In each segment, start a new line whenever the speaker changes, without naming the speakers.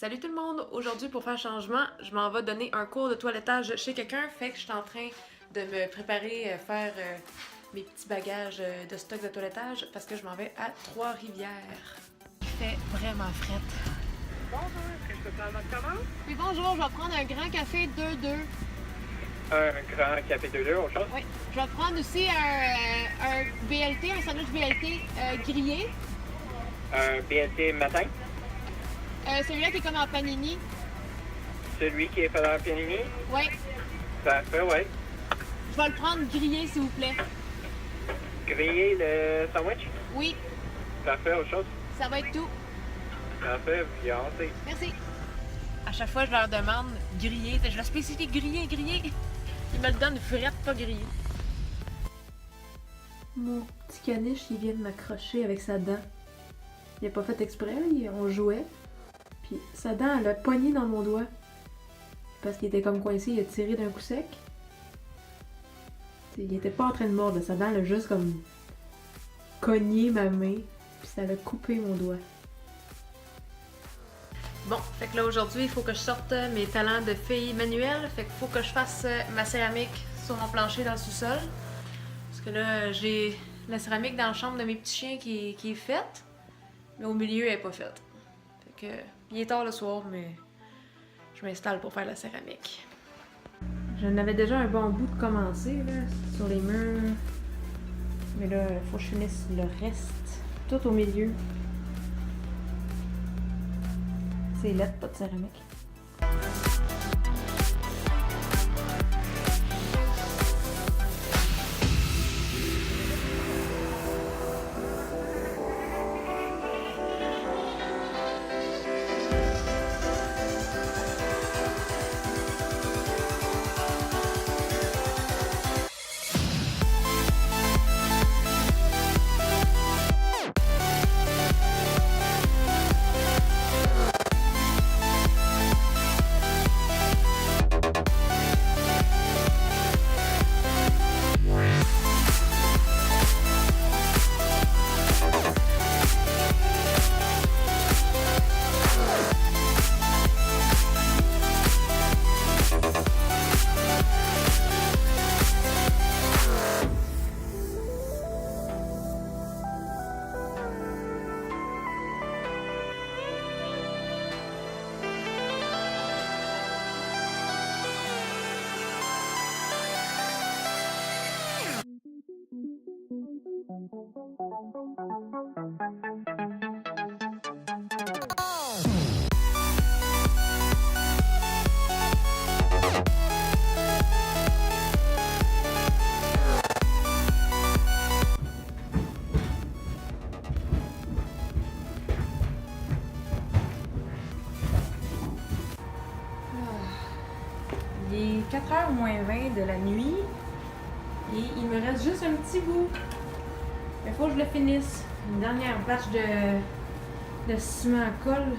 Salut tout le monde! Aujourd'hui, pour faire changement, je m'en vais donner un cours de toilettage chez quelqu'un, fait que je suis en train de me préparer à faire mes petits bagages de stock de toilettage parce que je m'en vais à Trois-Rivières. Il fait vraiment fret.
Bonjour, est-ce que je peux prendre votre commande?
Oui, bonjour, je vais prendre un grand café 2-2.
Un grand café de l'heure, autre chose?
Oui. Je vais prendre aussi un BLT, un sandwich BLT grillé.
Un BLT matin?
Celui-là qui est comme en panini.
Celui qui est fait dans le panini?
Oui.
Parfait, oui.
Je vais le prendre grillé, s'il vous plaît.
Griller le sandwich?
Oui,
Parfait, autre chose?
ça va être tout.
Parfait, fiancé.
Merci.
À chaque fois, je leur demande grillé, je leur spécifie grillé. Ils me le donnent frette, pas grillé. Mon petit caniche, il vient de m'accrocher avec sa dent. Il a pas fait exprès, on jouait. Puis sa dent, elle a pogné dans mon doigt. Parce qu'il était comme coincé, il a tiré d'un coup sec. T'sais, il était pas en train de mordre, sa dent, elle a juste comme cogné ma main. Puis ça l'a coupé mon doigt. Bon, fait que là aujourd'hui, il faut que je sorte mes talents de fille manuelle. Fait qu'il faut que je fasse ma céramique sur mon plancher dans le sous-sol. Parce que là, j'ai la céramique dans la chambre de mes petits chiens qui est faite. Mais au milieu, elle est pas faite. Fait que, il est tard le soir, mais je m'installe pour faire la céramique. J'en avais déjà un bon bout de commencer, là, sur les murs. Mais là, il faut que je finisse le reste, tout au milieu. C'est laid, pas de céramique. Il est 4h moins 20 de la nuit et il me reste juste un petit bout. Il faut que je le finisse. Une dernière batch de ciment à colle.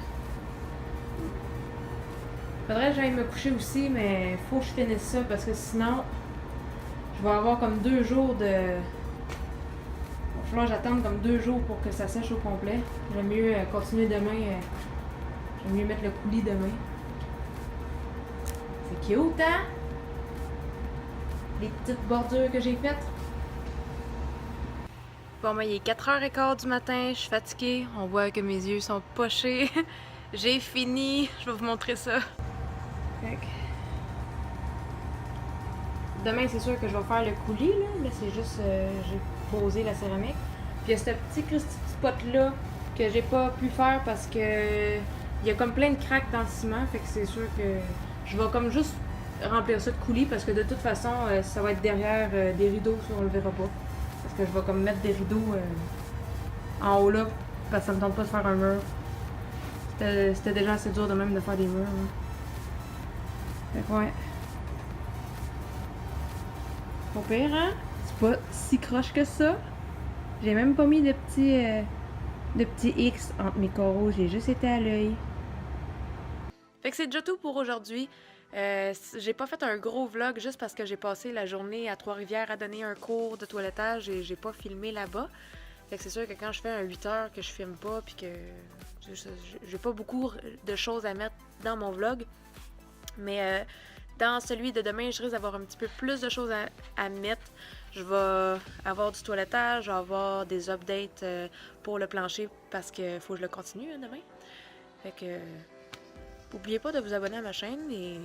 Faudrait que j'aille me coucher aussi, mais faut que je finisse ça parce que sinon, je vais avoir comme 2 jours de. Il va falloir que j'attende comme 2 jours pour que ça sèche au complet. J'aime mieux continuer demain. J'aime mieux mettre le coulis demain. C'est cute, hein? Les petites bordures que j'ai faites. Bon, ben, il est 4h15 du matin, je suis fatiguée. On voit que mes yeux sont pochés. J'ai fini. Je vais vous montrer ça. Fait que... Demain, c'est sûr que je vais faire le coulis, là. Là, c'est juste... j'ai posé la céramique. Puis il y a ce petit spot-là que j'ai pas pu faire parce que... Il y a comme plein de craques dans le ciment. Fait que c'est sûr que... Je vais comme juste remplir ça de coulis parce que de toute façon, ça va être derrière des rideaux, ça on le verra pas. Parce que je vais comme mettre des rideaux en haut là, parce que ça me tente pas de faire un mur. C'était déjà assez dur de même de faire des murs. Hein. Fait que ouais. Pas pire, hein? C'est pas si croche que ça. J'ai même pas mis de petits X entre mes coraux, j'ai juste été à l'œil. Fait que c'est déjà tout pour aujourd'hui. J'ai pas fait un gros vlog juste parce que j'ai passé la journée à Trois-Rivières à donner un cours de toilettage et j'ai pas filmé là-bas. Fait que c'est sûr que quand je fais un 8 heures que je filme pas puis que j'ai pas beaucoup de choses à mettre dans mon vlog. Mais dans celui de demain, je risque d'avoir un petit peu plus de choses à mettre. Je vais avoir du toilettage, je vais avoir des updates pour le plancher parce qu'il faut que je le continue demain. Fait que n'oubliez pas de vous abonner à ma chaîne et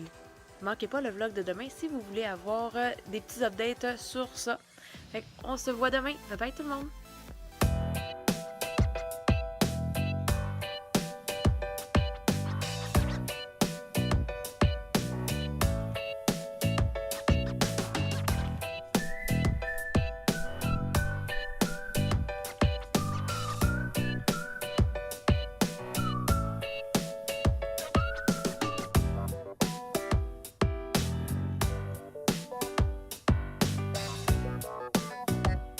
manquez pas le vlog de demain si vous voulez avoir des petits updates sur ça. Fait qu'on se voit demain. Bye bye tout le monde!